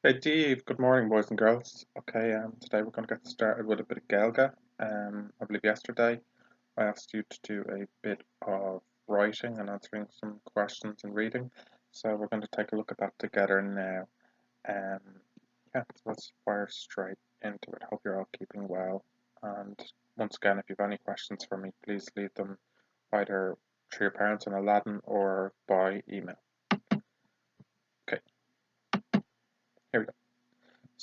Hey Dave, good morning boys and girls. Okay, today we're going to get started with a bit of Gaeilge. I believe yesterday I asked you to do a bit of writing and answering some questions and reading. So we're going to take a look at that together now. Um, yeah, so let's fire straight into it. Hope you're all keeping well. And once again, if you have any questions for me, please leave them either through your parents in Aladdin or by email. Okay, here we go.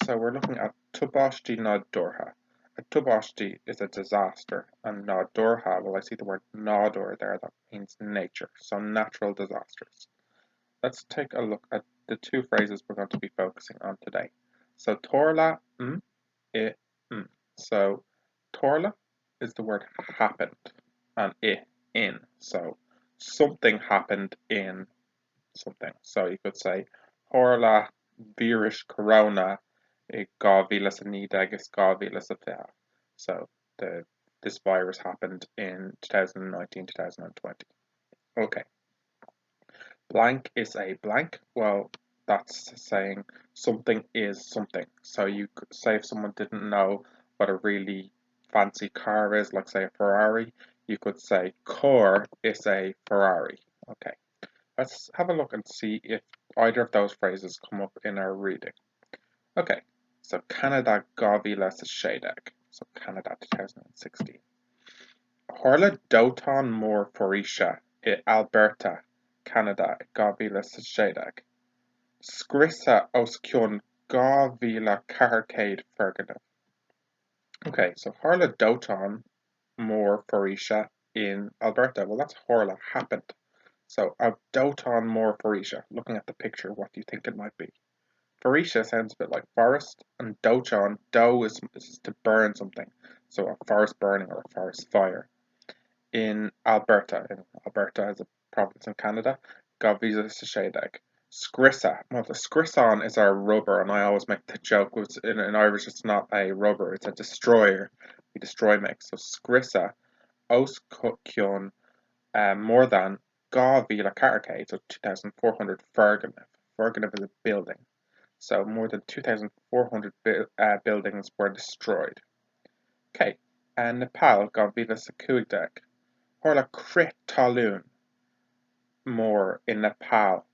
So we're looking at Tubaistí Nadurtha. A Tubaistí is a disaster, and Nadurtha, well, I see the word Nadur there, that means nature, so natural disasters. Let's take a look at the two phrases we're going to be focusing on today. So Torla, I, mm. So Torla is the word happened, and I, in. So something happened in something. So you could say Horla vírus corona I Gaeilge agus Gaeilge. So this virus happened in 2019, 2020. Okay. Blank is a blank. Well, that's saying something is something. So you could say if someone didn't know what a really fancy car is, like say a Ferrari, you could say car is a Ferrari. Okay. Let's have a look and see if either of those phrases come up in our reading. Okay, so Canada Gaeilge sa Séideag. So Canada 2016. Tharla dóiteáin mór foréise I Alberta, Canada Gaeilge sa Séideag. Scriosadh os cionn 2040 ferganamh. Okay, so Tharla dóiteáin mór foréise in Alberta. Well, that's Tharla happened. So a dóiteáin mór foréise. Looking at the picture, what do you think it might be? Foréise sounds a bit like forest, and dóiteáin, do is to burn something. So a forest burning or a forest fire. In Alberta is a province in Canada, Gaeilge sa Séideag. Scriosadh, well, the scriosadh is our rubber, and I always make the joke, in Irish it's not a rubber, it's a destroyer. We destroy mix. So scriosadh, os cionn, more than 2040, so 2,400 ferganamh. Ferganamh is a building. So more than 2,400 buildings were destroyed. Okay, and Nepal Gaeilge sa Cuaigdeag. Tharla crit talún mór in Nepal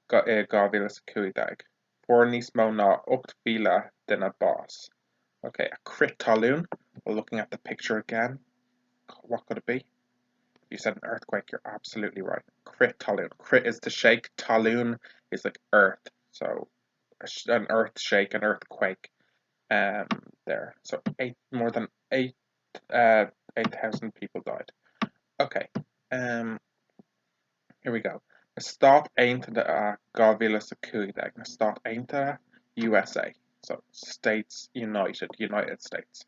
Gaeilge sa Cuaigdeag. For níos mó ná 8,000 duine bás. Okay, a crit talún. We're looking at the picture again. What could it be? You said an earthquake, you're absolutely right. Crit talún. Crit is to shake, talún is like earth. So an earth shake, an earthquake. There. So more than 8,000 people died. Okay. Here we go. Na Stát Aontaithe Gaeilge sa Cuaigdeag. Na Stát Aontaithe USA. So States United States.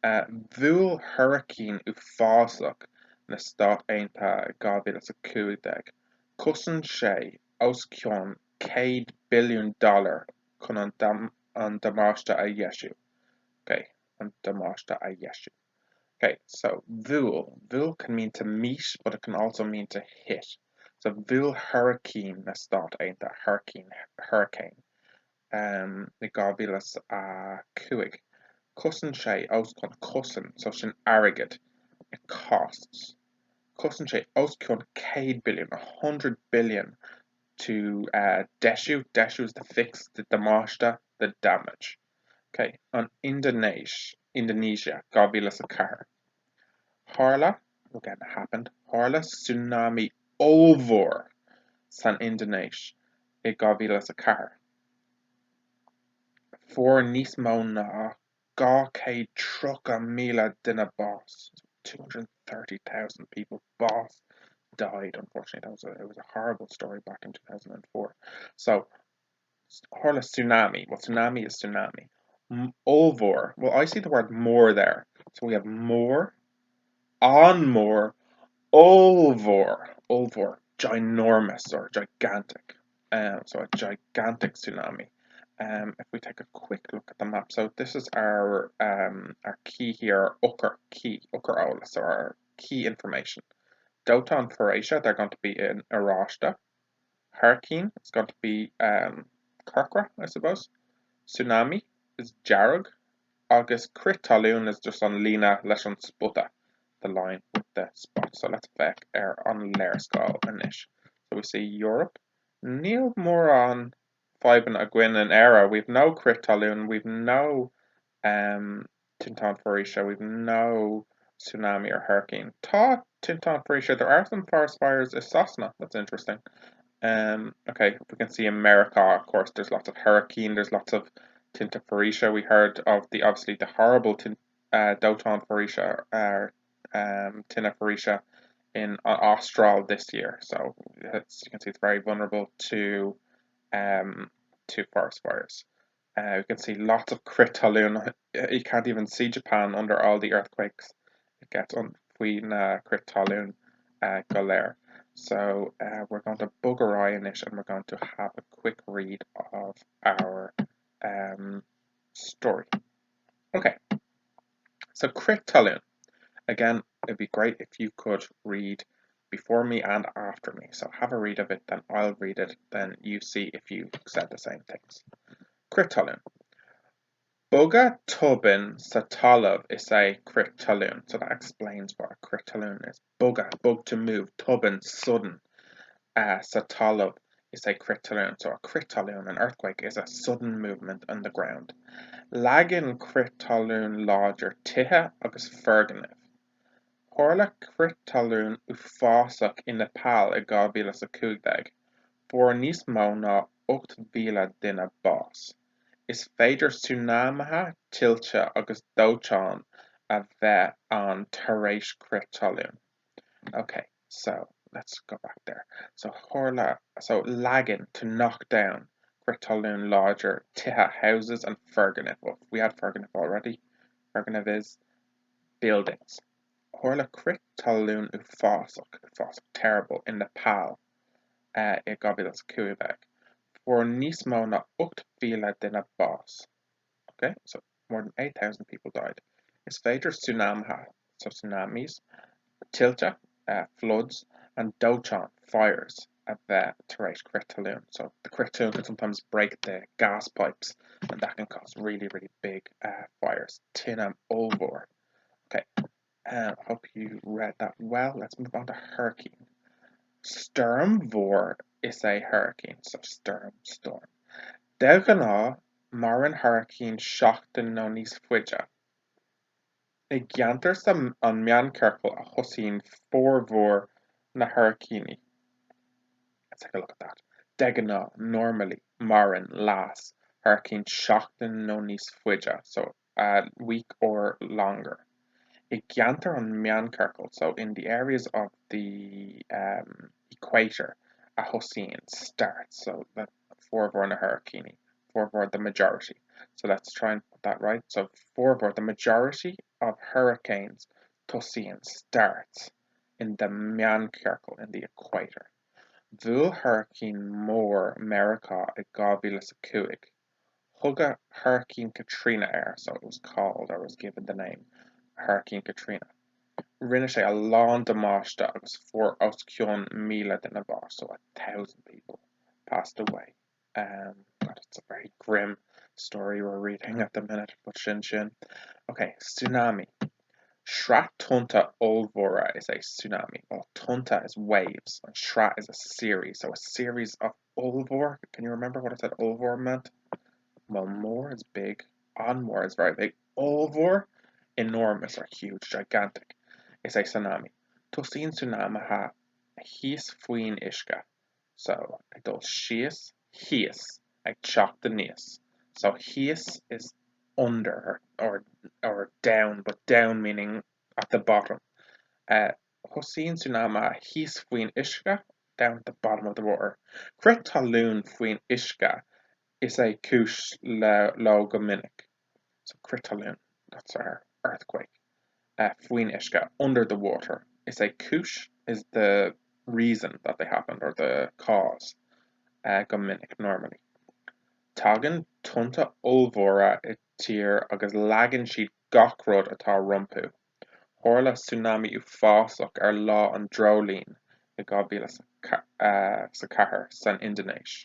Bhuail hurricane ú fásach na Stát Aontaithe Gaeilge sa Cuaigdeag. Cusann sé os cionn $100 billion chun an damáiste a dheisú. Okay, and Damashta Ayeshu. Okay, so Vul can mean to meet, but it can also mean to hit. So Vul hurricane na start ain't that hurricane. Ni gavilas cuig. Cussin sé oscon cussin, so sin arrogant. It costs. Cussin sé oscon 100 billion, 100 billion to Deshu. Deshu is to fix the Damashta, the damage. Okay, on Indonesia, Gaeilge sa Cahir. Harla, again happened, Harla tsunami over San Indonesia I Gaeilge sa Cahir. For níos mó ná 200,000 duine bás. 230,000 people boss died, unfortunately. It was a horrible story back in 2004. So Harla tsunami. Well, tsunami is tsunami. Over. Well, I see the word more there. So we have more, on more, over, ginormous or gigantic. So a gigantic tsunami. If we take a quick look at the map, so this is our key here, key, Ola, so our key information. Doton for Asia, they're going to be in Arashta. Hurricane is going to be Karkra, I suppose. Tsunami is jarug, agus crit talún is just an lína leis an sputa, the line with the spot. So let's back on layer scale inish. So we see Europe. Níl mór an fiban a gwyn an era. We've no crit talún, we've no Tintan Farisha, we've no tsunami or hurricane. Ta Tintan Farisha, there are some forest fires in Sosna. That's interesting. Okay, we can see America, of course, there's lots of hurricane, there's lots of Tinta Farisha. We heard of obviously the horrible Doton Farisha, Tina Farisha in Austral this year. So you can see it's very vulnerable to forest fires. We can see lots of crit talún. You can't even see Japan under all the earthquakes. It gets on between crit talún go. So we're going to bugger eye in it and we're going to have a quick read of our story. Okay, so crit talún. Again, it'd be great if you could read before me and after me. So have a read of it, then I'll read it, then you see if you said the same things. Crit talún. Boga tubin sa talav is a crit talún. So that explains what a crit talún is. Boga, bug to move, tubin, sudden. Sa talav is a crit talún. So a crit talún, an earthquake, is a sudden movement on the ground. Lagin crit talún larger tiha agus ferganif. Horla crit talún ufásach in Nepal I gabila sa cúgdag. For níos mó ná 8 vila dina bás. Is féidir tsunamithe tiltte agus dóiteáin a bheith an tar éis crit talún. Okay, so let's go back there. So lagin, to knock down, crit talún larger, tiha, houses, and ferganif. Well, we had ferganif already. Ferganif is buildings. Horla crit talún ufásach, terrible, in Nepal. I gabilas cuidag. For níos mó ná 8 vila dina bás. Okay, so more than 8,000 people died. Is féidir tsunamithe, so tsunamis, tiltte, floods, and dóiteáin, fires, a bheith tar éis crit talún. So the crit talún can sometimes break the gas pipes, and that can cause really, really big fires. Tinam Olvor. Okay, I hope you read that well. Let's move on to hurricane. Stormvor is a hurricane, so storm. Delganá mar an hurricane seachtain nó níos fuide. I gceantar an meánchearcail a thosaíonn formhór na hurricane. Let's take a look at that. Deganá, normally, mar an last, hurricane seachtain nó níos fuide, so a week or longer. I gceantar an meánchearcail, so in the areas of the equator, a thosaíonn starts, so that formhór na hurricane. Formhór the majority. So let's try and put that right. So formhór, the majority of hurricanes thosaíonn starts in the meánchearcail, in the equator. Bhuail hurricane mór America I gabhíle sa cúig. Thugad Hurricane Katrina so it was called, or was given the name, Hurricane Katrina. Rinne sé a lán damáiste agus for osciún míle dina bhás, so 1,000 people passed away. God, it's a very grim story we're reading at the minute, but shin. Okay, tsunami. Shra tunta olvora is a tsunami. Well, tunta is waves, and shra is a series. So a series of olvor. Can you remember what I said olvor meant? Well, more is big, onmore is very big. Olvor, enormous or huge, gigantic. Is a tsunami. Tosin tsunami ha his fuin ishka. So it does shias, hias, like chop the nias. So hias is under or down, but down meaning at the bottom. Hosin tsunami his fuin ishka, down at the bottom of the water. Crit talún fuin ishka is a kush lo gominic. So crit talún, that's our earthquake. Fuin ishka, under the water. Is a kush is the reason that they happened, or the cause. Gominic normally. Tagan tunta olvora tír agus lagan siad gachrod atá rompu. Horla tsunami ufásach lá an drolín I gabhíle sa cathair san Indonéis.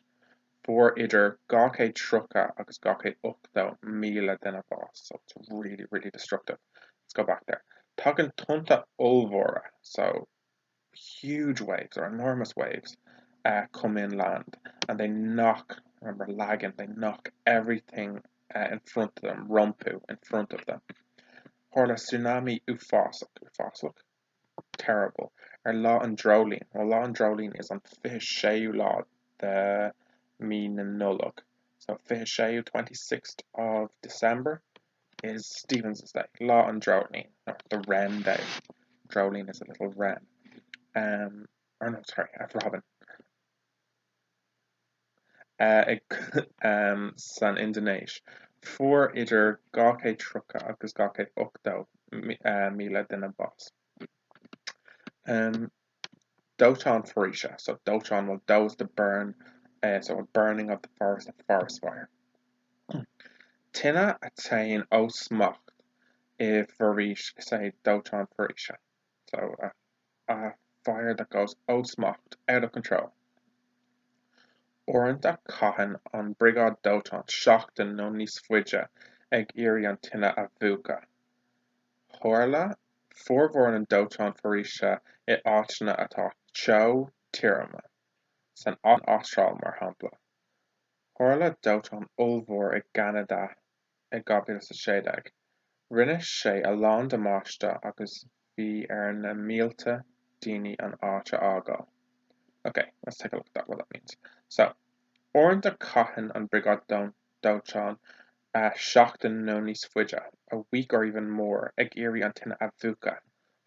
for idir gacé trucha agus gacé uchta míle den a bás. So it's really, really destructive. Let's go back there. Tugan tunta ulvora, so huge waves or enormous waves come inland and they knock, remember lagan, they knock everything in front of them, rumpu in front of them. Horla tsunami ufásach, terrible. Law and Drolene. Well, Law and Drolene is on Fihisheyu Law, the mean and nullug. So Fihisheyu, 26th of December, is Stephen's Day. Law and Drolene, or the Wren Day. Drolene is a little wren. Or no, sorry, Robin. San Indonesia. For idir gacé trucha agus gacé uchta míle den a bás. Dotan Farisha. So Dotan, well, do is the burn, so a burning of the forest, a forest fire. Tina a tain o smacht if Farish say Dotan Farisha. So a fire that goes o smacht, out of control. Orint a cahan on Brigad Dotan, shocked no nis fuija, ag iri an tina a vuka. Horla, forvorn an Dotan Farisha, it áitna atá Cho Tirama, san Austral mar hampla. Horla Dotan ulvor ag Ganada ag gabhir sa séideag. Rinne sé a lán damáiste agus bhí na mílta daoine an áite ága. Okay, let's take a look at what that means. So, Oran de Cahan on Brigad Douchan, Shachtan no nis fuja, a week or even more, ag iri antina avuka.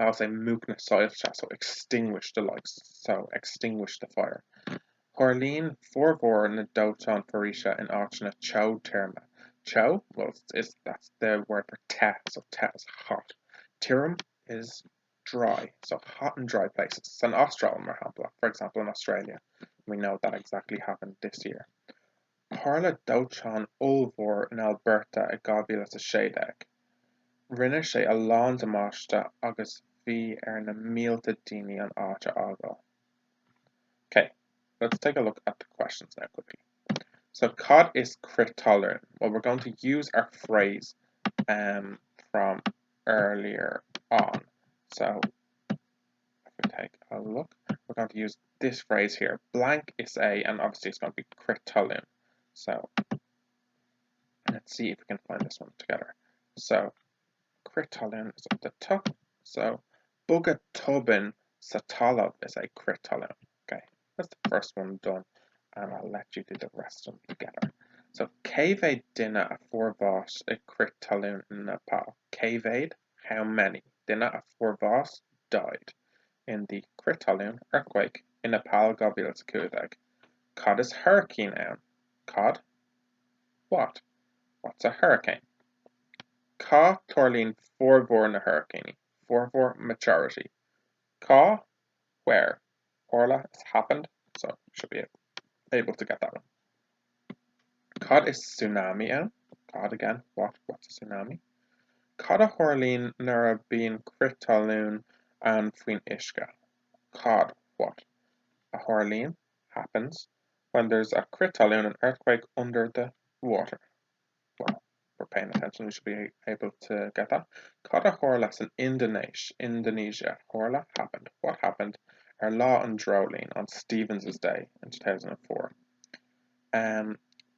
I'll say mukna soil so extinguish the lights, so extinguish the fire. Horleen forvor na Douchan Farisha in Archna Chow terma. Chow, well, that's the word for te, so te is hot. Tirum is dry, so hot and dry places. It's an Austral marhampla, for example, in Australia. We know that exactly happened this year. Harla Douchan ulvor in Alberta a gabhíle sa séideag. Rinne sé a lán damáiste agus bhí na mílta daoine an áite ága. Okay, let's take a look at the questions now quickly. So, cod is crit tolerant. Well, we're going to use our phrase from earlier on. So, if we take a look, we're going to use this phrase here. Blank is a, and obviously it's going to be crit tolerant. So, let's see if we can find this one together. So, crit tolerant is up the top. So, buga tobin satalov is a crit tolerant. Okay, that's the first one done. And I'll let you do the rest of them together. So, Cavade dinner a forvás a crit talún in Nepal. Cavade, how many? Dinner a forvás died in the crit talún earthquake in Nepal Gabil's Kudag. Cod is hurricane now. Cod? What? What's a hurricane? Ka Torlin forvor na hurricane. Forvor majority. Ka, where? Orla, it's happened, so should be able to get that one. Cod is tsunami out. Cod again. What's a tsunami? Cod a horlín nara being crit talún and fuin ishka. Cod, what? A horlín happens when there's a crit talún, an earthquake under the water. Well, we're paying attention, we should be able to get that. Cod a horlas in Indonesia. Horla happened. What happened? Our law and Drolene on Stephen's Day in 2004.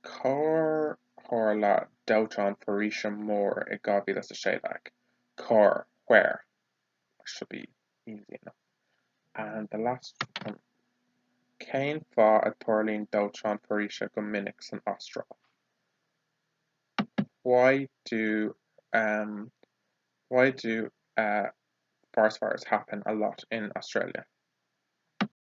Cor Horla Douchan Farisha Moore a Gabila sa Shaydak. Cor, where? Should be easy enough. And the last one. Cain Fa a Torlin Douchan Farisha Gominix and Austral. Why do forest fires happen a lot in Australia?